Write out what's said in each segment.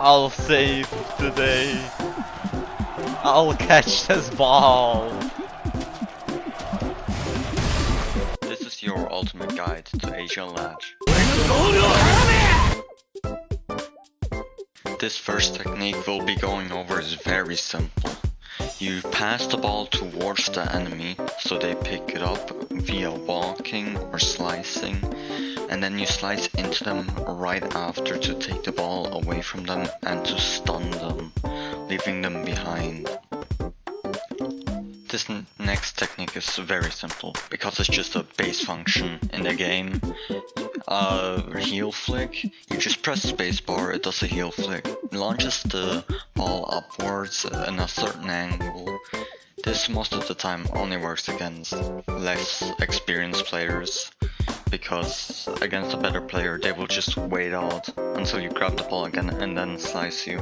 I'll save today. I'll catch this ball. This is your ultimate guide to Azure Latch. This first technique we'll be going over is very simple. You pass the ball towards the enemy so they pick it up via walking or slicing, and then you slice into them right after to take the ball away from them and to stun them, leaving them behind. This next technique is very simple because it's just a base function in the game. Heel flick, you just press spacebar, it does a heel flick, launches the ball upwards in a certain angle. This most of the time only works against less experienced players, because against a better player they will just wait out until you grab the ball again and then slice you.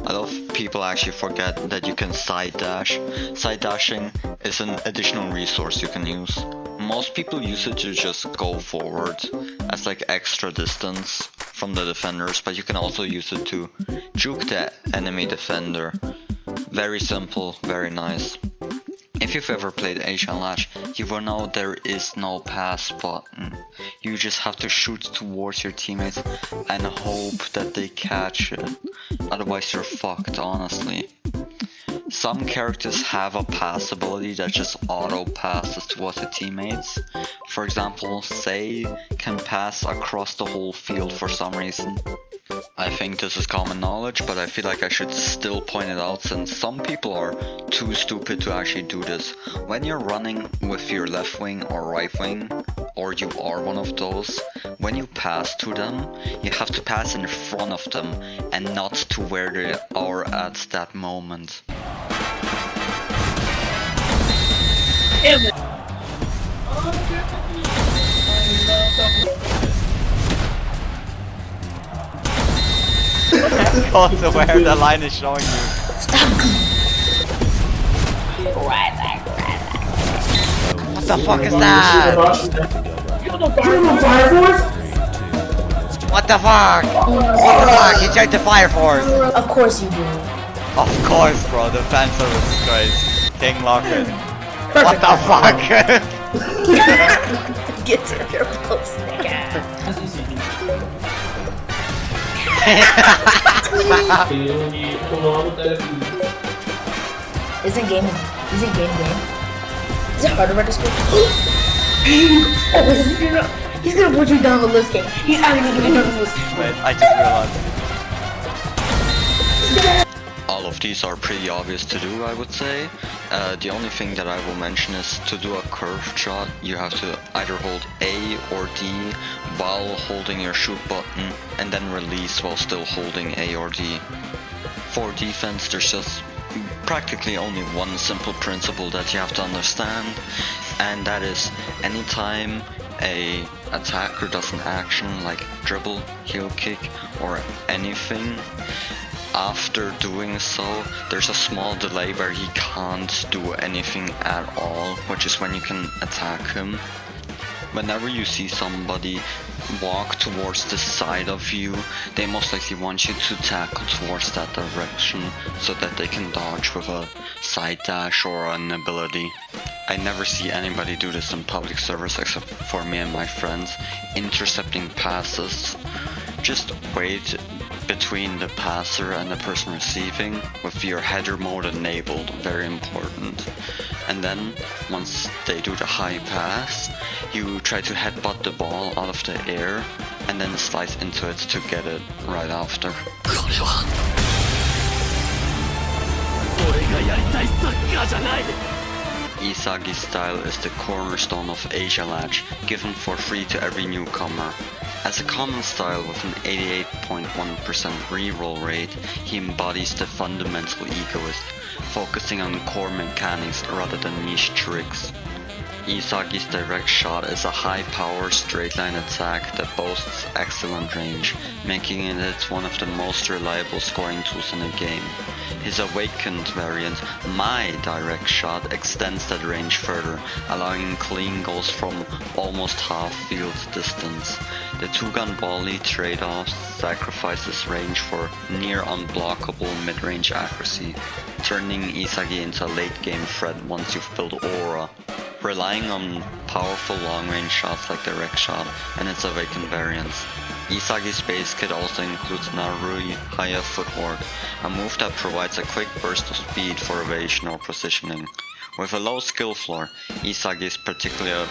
A lot of people actually forget that you can side dash. Side dashing is an additional resource you can use. Most people use it to just go forward as like extra distance from the defenders, but you can also use it to juke the enemy defender. Very simple, very nice. If you've ever played Azure Latch, you will know there is no pass button. You just have to shoot towards your teammates and hope that they catch it. Otherwise you're fucked, honestly. Some characters have a pass ability that just auto passes towards the teammates. For example, Sei can pass across the whole field for some reason. I think this is common knowledge, but I feel like I should still point it out since some people are too stupid to actually do this. When you're running with your left wing or right wing, or you are one of those, when you pass to them, you have to pass in front of them and not to where they are at that moment. Go to where the line is showing you. Stop! What the fuck is that? You don't know Fire Force? What the fuck? What the fuck? You checked the Fire Force! Of course you do. Of course, bro. The fan service is crazy. King Locker. What Perfect. the fuck? Get to your post, nigga. Isn't game? Is it hard to register? Oh, he's gonna put you down the list, game. He's actually gonna put you down the list. Wait, I just realized. All of these are pretty obvious to do, I would say. The only thing that I will mention is to do a curved shot, you have to either hold A or D while holding your shoot button, and then release while still holding A or D. For defense, there's just practically only one simple principle that you have to understand, and that is anytime a attacker does an action like dribble, heel kick, or anything, after doing so, there's a small delay where he can't do anything at all, which is when you can attack him. Whenever you see somebody walk towards the side of you, they most likely want you to tackle towards that direction so that they can dodge with a side dash or an ability. I never see anybody do this in public servers except for me and my friends. Intercepting passes. Just wait between the passer and the person receiving with your header mode enabled, very important. And then once they do the high pass, you try to headbutt the ball out of the air and then slice into it to get it right after. Isagi style is the cornerstone of Azure Latch, given for free to every newcomer. As a common style with an 88.1% reroll rate, he embodies the fundamental egoist, focusing on core mechanics rather than niche tricks. Isagi's direct shot is a high-power straight-line attack that boasts excellent range, making it one of the most reliable scoring tools in the game. His awakened variant, My Direct Shot, extends that range further, allowing clean goals from almost half field distance. The two-gun volley trade-off sacrifices range for near unblockable mid-range accuracy, turning Isagi into a late-game threat once you've built Aura. Relying on powerful long-range shots like Direct Shot and its awakened variants. Isagi's base kit also includes Narui Haya Footwork, a move that provides a quick burst of speed for evasion or positioning. With a low skill floor, Isagi is particularly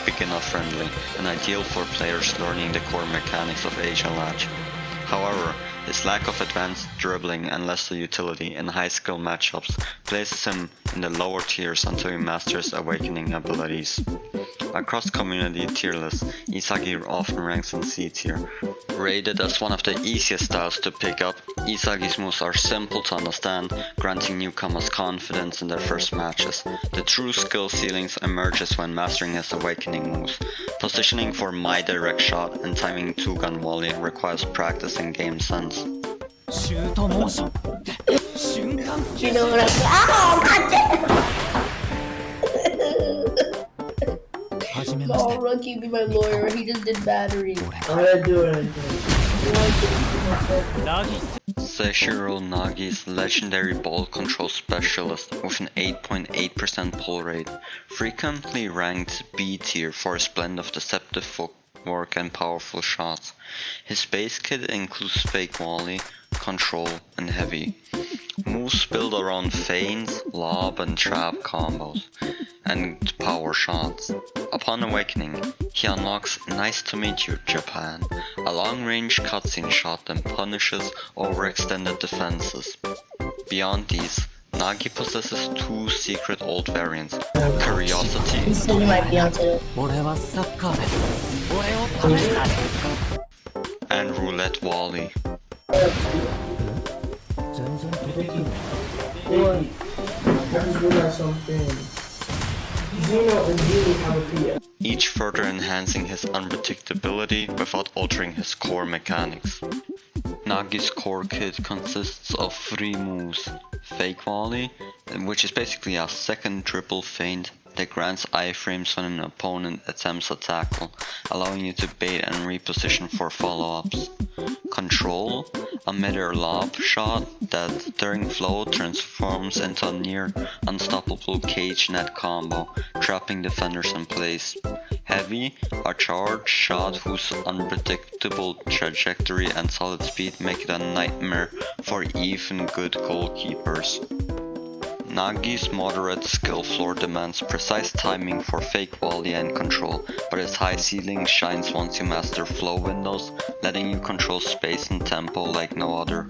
beginner friendly and ideal for players learning the core mechanics of Azure Latch. However, his lack of advanced dribbling and lesser utility in high skill matchups places him in the lower tiers until he masters awakening abilities. Across community tier lists, Isagi often ranks in C tier. Rated as one of the easiest styles to pick up, Isagi's moves are simple to understand, granting newcomers confidence in their first matches. The true skill ceilings emerges when mastering his awakening moves. Positioning for My Direct Shot and timing two-gun volley requires practice and game sense. You know what I'm saying? Oh, goddamn! Oh, Rookie be my lawyer. He just did battery. I'm gonna do it. Seishiro Nagi is legendary ball control specialist with an 8.8% pull rate, frequently ranked B tier for his blend of deceptive footwork and powerful shots. His base kit includes fake volley, control, and heavy. Moves build around feints, lob, and trap combos, and power shots. Upon awakening, he unlocks Nice to Meet You, Japan, a long-range cutscene shot that punishes overextended defenses. Beyond these, Nagi possesses two secret old variants, Curiosity and Roulette Volley. Each further enhancing his unpredictability without altering his core mechanics. Nagi's core kit consists of 3 moves: Fake Volley, which is basically a second triple feint that grants iframes when an opponent attempts a tackle, allowing you to bait and reposition for follow-ups. Control, a mid-air lob shot that during flow transforms into a near unstoppable cage net combo, trapping defenders in place. Heavy, a charge shot whose unpredictable trajectory and solid speed make it a nightmare for even good goalkeepers. Nagi's moderate skill floor demands precise timing for fake volley and control, but his high ceiling shines once you master flow windows, letting you control space and tempo like no other.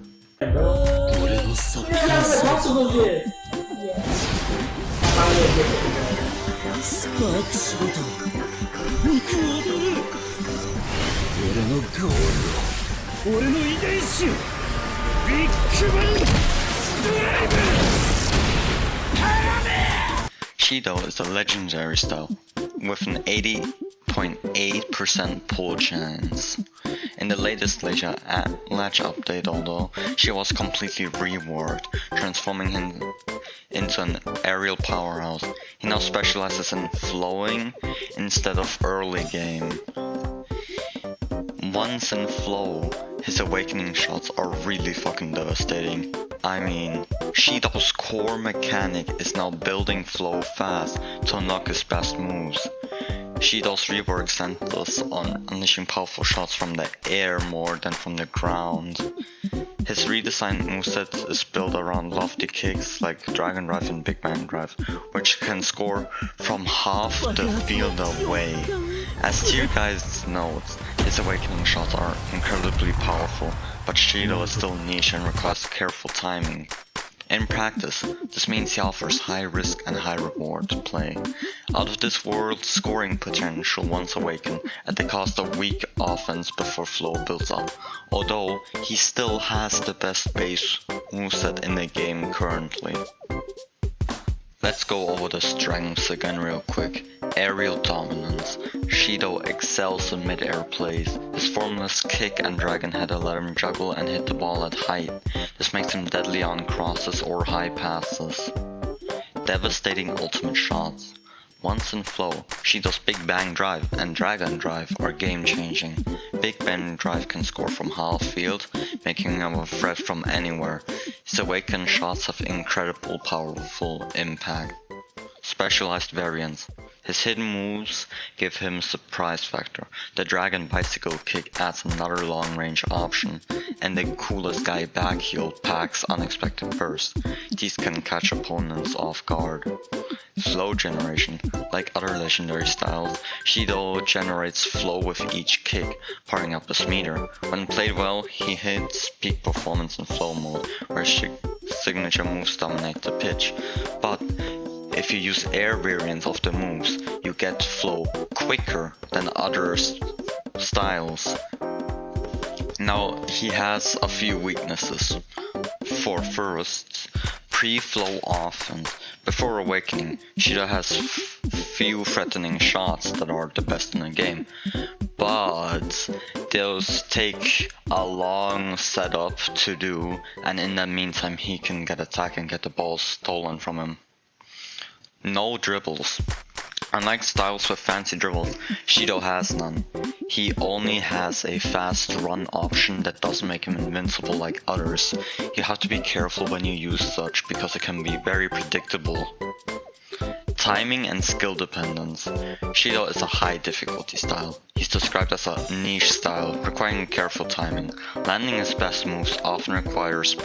Shido is a legendary style, with an 80.8% pull chance. In the latest Latch update, although, she was completely reworked, transforming him into an aerial powerhouse. He now specializes in flowing instead of early game. Once in flow, his awakening shots are really fucking devastating. I mean, Shido's core mechanic is now building flow fast to unlock his best moves. Shido's rework centers on unleashing powerful shots from the air more than from the ground. His redesigned moveset is built around lofty kicks like Dragon Drive and Big Bang Drive, which can score from half the field away. As tier guys notes, his awakening shots are incredibly powerful, but Shido is still niche and requires careful timing. In practice, this means he offers high risk and high reward play. Out of this world scoring potential once awakened at the cost of weak offense before flow builds up, although he still has the best base moveset in the game currently. Let's go over the strengths again real quick. Aerial dominance. Shido excels in mid-air plays. His formless kick and dragon header let him juggle and hit the ball at height. This makes him deadly on crosses or high passes. Devastating ultimate shots. Once in flow, Shido's Big Bang Drive and Dragon Drive are game-changing. Big Bang Drive can score from half field, making him a threat from anywhere. His awakened shots have incredible powerful impact. Specialized variants. His hidden moves give him surprise factor. The Dragon Bicycle Kick adds another long range option, and the Coolest Guy back heel packs unexpected burst. These can catch opponents off guard. Flow generation. Like other legendary styles, Shido generates flow with each kick, powering up his meter. When played well, he hits peak performance in flow mode, where signature moves dominate the pitch. But if you use air variants of the moves, you get flow quicker than other styles. Now, he has a few weaknesses. For first, pre-flow offense. Before awakening, Shido has few threatening shots that are the best in the game, but those take a long setup to do, and in the meantime he can get attacked and get the ball stolen from him. No dribbles. Unlike styles with fancy dribbles, Shido has none. He only has a fast run option that doesn't make him invincible like others. You have to be careful when you use such because it can be very predictable. Timing and skill dependence. Shido is a high difficulty style. He's described as a niche style, requiring careful timing. Landing his best moves often requires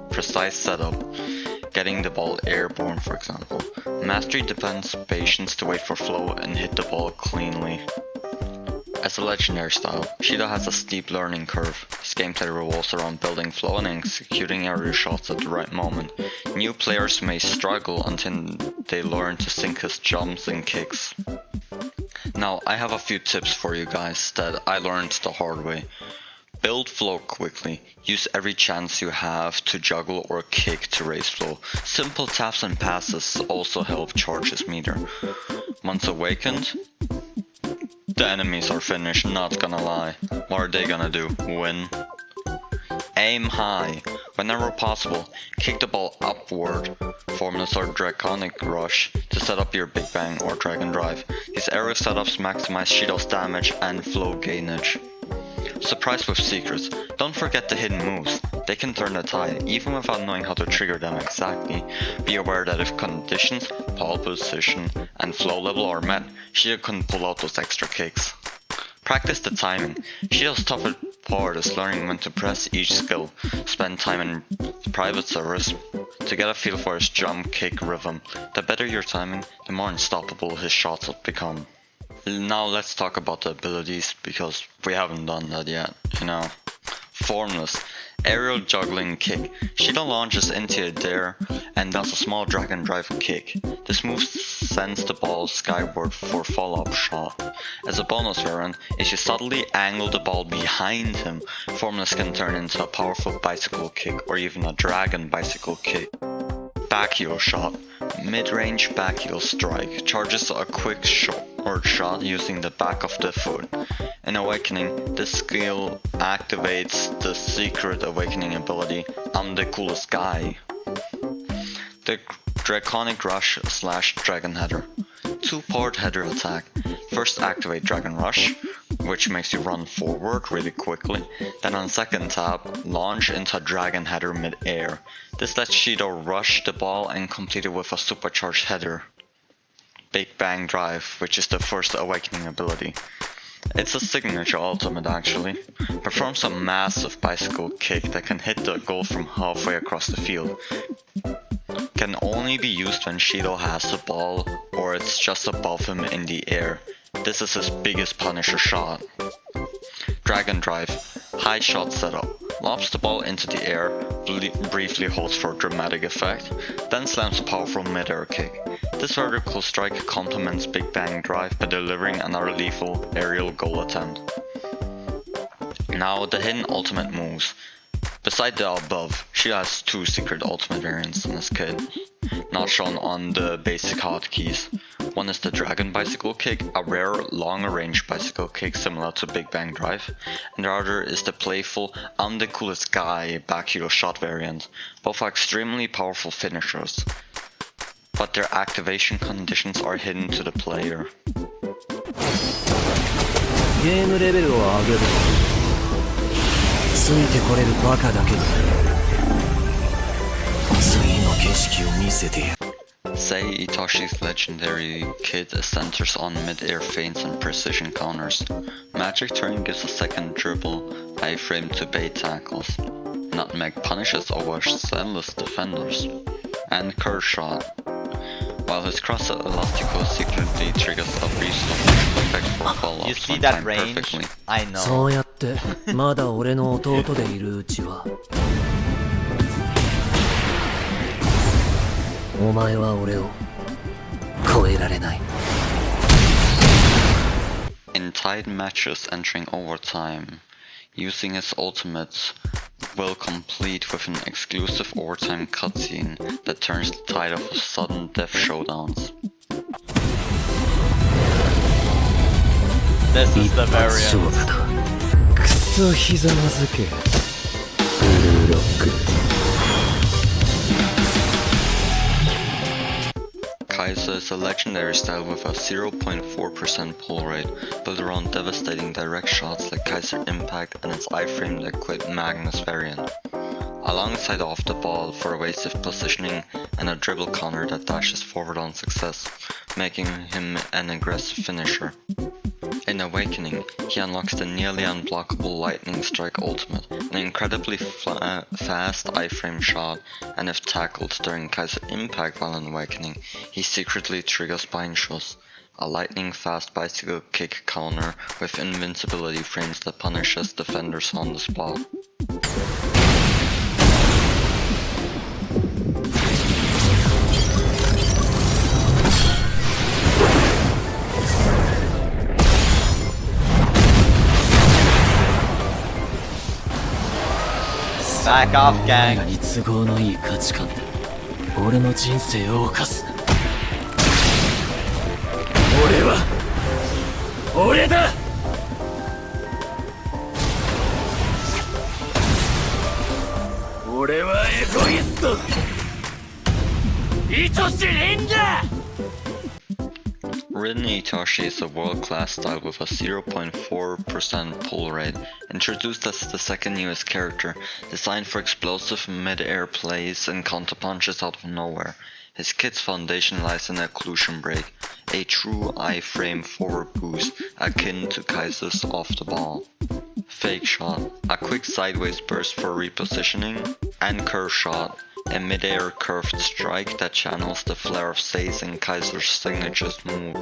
precise setup. Getting the ball airborne, for example. Mastery depends patience to wait for flow and hit the ball cleanly. As a legendary style, Shido has a steep learning curve. His gameplay revolves around building flow and executing aerial shots at the right moment. New players may struggle until they learn to sync his jumps and kicks. Now, I have a few tips for you guys that I learned the hard way. Build flow quickly. Use every chance you have to juggle or kick to raise flow. Simple taps and passes also help charge his meter. Once awakened, the enemies are finished, not gonna lie. What are they gonna do? Win? Aim high. Whenever possible, kick the ball upward. Formless or Draconic Rush to set up your Big Bang or Dragon Drive. These aerial setups maximize Shido's damage and flow gainage. Surprise with secrets. Don't forget the hidden moves. They can turn the tide, even without knowing how to trigger them exactly. Be aware that if conditions, ball position, and flow level are met, Shido can pull out those extra kicks. Practice the timing. Shido's toughest part is learning when to press each skill. Spend time in private servers to get a feel for his jump kick rhythm. The better your timing, the more unstoppable his shots will become. Now let's talk about the abilities, because we haven't done that yet, you know. Formless. Aerial juggling kick. Shido launches into a dare and does a small dragon drive kick. This move sends the ball skyward for follow-up shot. As a bonus variant, if you subtly angle the ball behind him, Formless can turn into a powerful bicycle kick or even a dragon bicycle kick. Back heel shot. Mid-range back heel strike. Charges a quick short shot using the back of the foot. In Awakening, this skill activates the secret awakening ability, I'm the coolest guy. The Draconic Rush / Dragon Header. Two-part header attack. First activate Dragon Rush, which makes you run forward really quickly. Then on second tap, launch into a Dragon Header mid-air. This lets Shido rush the ball and complete it with a supercharged header. Big Bang Drive, which is the first awakening ability. It's a signature ultimate actually. Performs a massive bicycle kick that can hit the goal from halfway across the field. Can only be used when Shido has the ball or it's just above him in the air. This is his biggest Punisher shot. Dragon Drive. High shot setup. Lobs the ball into the air, briefly holds for dramatic effect, then slams a powerful mid-air kick. This vertical strike complements Big Bang Drive by delivering another lethal aerial goal attempt. Now the hidden ultimate moves. Beside the above, she has two secret ultimate variants in this kit, not shown on the basic hotkeys. One is the Dragon Bicycle Kick, a rare longer range bicycle kick similar to Big Bang Drive, and the other is the playful I'm the coolest guy back hero shot variant. Both are extremely powerful finishers, but their activation conditions are hidden to the player. ゲームレベルを上げる。ついてこれるバカだけに次の景色を見せてやる。 Say Itoshi's legendary kit centers on mid-air feints and precision counters. Magic Turn gives a second dribble iframe to bait tackles. Nutmeg punishes overzealous defenders. And Curse Shot. While his Cross Elastico secretly triggers a brief effect for fall You off see when that timed range? perfectly. I know. そうやってまだ俺の弟でいるうちはお前は俺を超えられない。 In tied matches entering overtime, using his ultimate will complete with an exclusive overtime cutscene that turns the tide of sudden death showdowns. This is the 勝 variant. 負だ。クソひざまずけ。ブルーロック。 Kaiser is a legendary style with a 0.4% pull rate, built around devastating direct shots like Kaiser Impact and its iframe Liquid Magnus variant, alongside off the ball for evasive positioning and a dribble counter that dashes forward on success, making him an aggressive finisher. In Awakening, he unlocks the nearly unblockable Lightning Strike ultimate, an incredibly fast iframe shot, and if tackled during Kaiser Impact while in Awakening, he secretly triggers Bindshus, a lightning fast bicycle kick counter with invincibility frames that punishes defenders on the spot. Back off, お前ら gang. に都合のいい価値観で俺の人生を犯すな。俺は俺だ。俺はエゴイスト。愛しいんだ。 Rin Itoshi is a world-class style with a 0.4% pull rate, introduced as the second newest character, designed for explosive mid-air plays and counterpunches out of nowhere. His kit's foundation lies in Occlusion Break, a true iframe forward boost akin to Kaiser's off the ball. Fake Shot, a quick sideways burst for repositioning, and Curve Shot, a mid-air curved strike that channels the flare of Say's and Kaiser's signature move.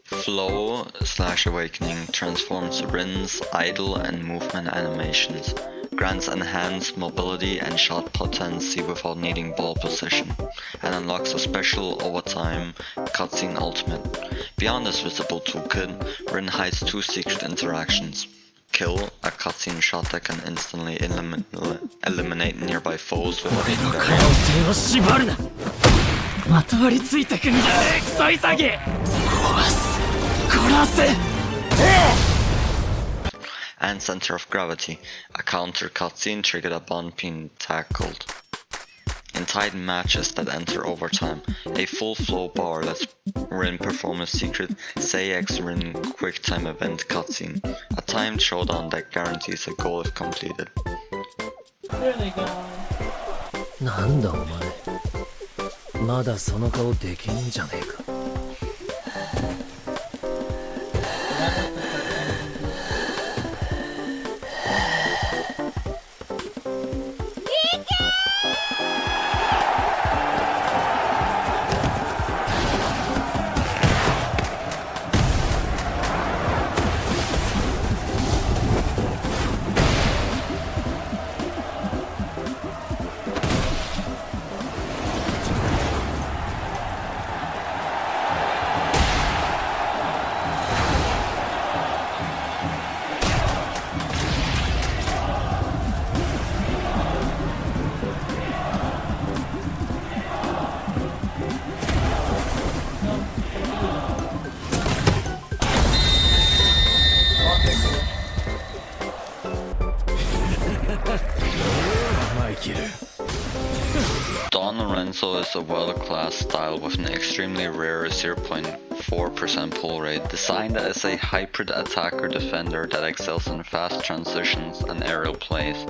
Flow/Awakening transforms Rin's idle and movement animations, grants enhanced mobility and shot potency without needing ball position, and unlocks a special overtime cutscene ultimate. Beyond this visible toolkit, Rin hides two secret interactions. Kill, a cutscene shot that can instantly eliminate nearby foes without 俺 even の可 barrier. 能性を縛るな。まとわりついてくんじゃねえクソイサギ。壊す殺せ。 And Center of Gravity, a counter cutscene triggered upon being tackled. In tied matches that enter overtime, a full flow bar lets Rin perform a secret Say X Rin QuickTime event cutscene, a timed showdown that guarantees a goal if completed. There they go. なんだお前。まだその顔できんじゃねえか。Don Lorenzo is a world-class style with an extremely rare 0.4% pull rate, designed as a hybrid attacker-defender that excels in fast transitions and aerial plays.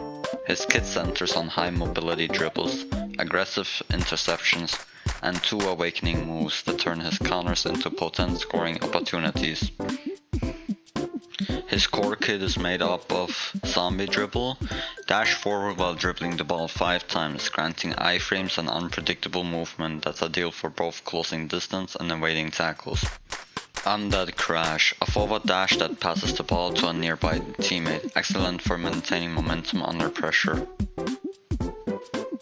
His kit centers on high mobility dribbles, aggressive interceptions, and 2 awakening moves that turn his counters into potent scoring opportunities. His core kit is made up of Zombie Dribble, dash forward while dribbling the ball 5 times, granting iframes and unpredictable movement that's ideal for both closing distance and evading tackles. Undead Crash, a forward dash that passes the ball to a nearby teammate, excellent for maintaining momentum under pressure.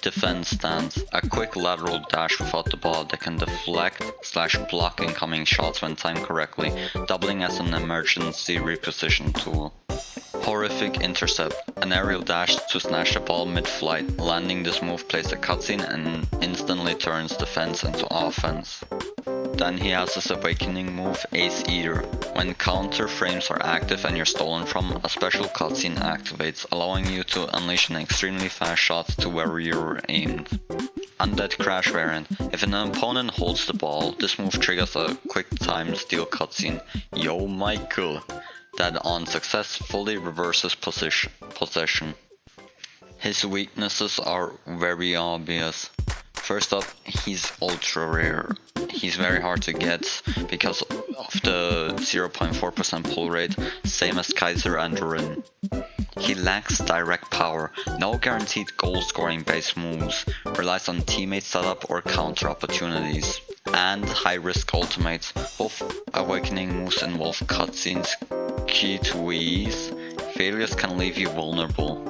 Defense Stance, a quick lateral dash without the ball that can deflect/block incoming shots when timed correctly, doubling as an emergency reposition tool. Horrific Intercept, an aerial dash to snatch the ball mid-flight. Landing this move plays a cutscene and instantly turns defense into offense. Then he has his awakening move, Ace Eater. When counter frames are active and you're stolen from, a special cutscene activates, allowing you to unleash an extremely fast shot to where you're aimed. Undead Crash variant. If an opponent holds the ball, this move triggers a quick time steal cutscene, Yo Michael, that on success fully reverses possession. His weaknesses are very obvious. First up, he's ultra rare. He's very hard to get because of the 0.4% pull rate, same as Kaiser and Rin. He lacks direct power, no guaranteed goal scoring based moves, relies on teammate setup or counter opportunities, and high risk ultimates. Both awakening moves involve cutscenes, key to ease. Failures can leave you vulnerable.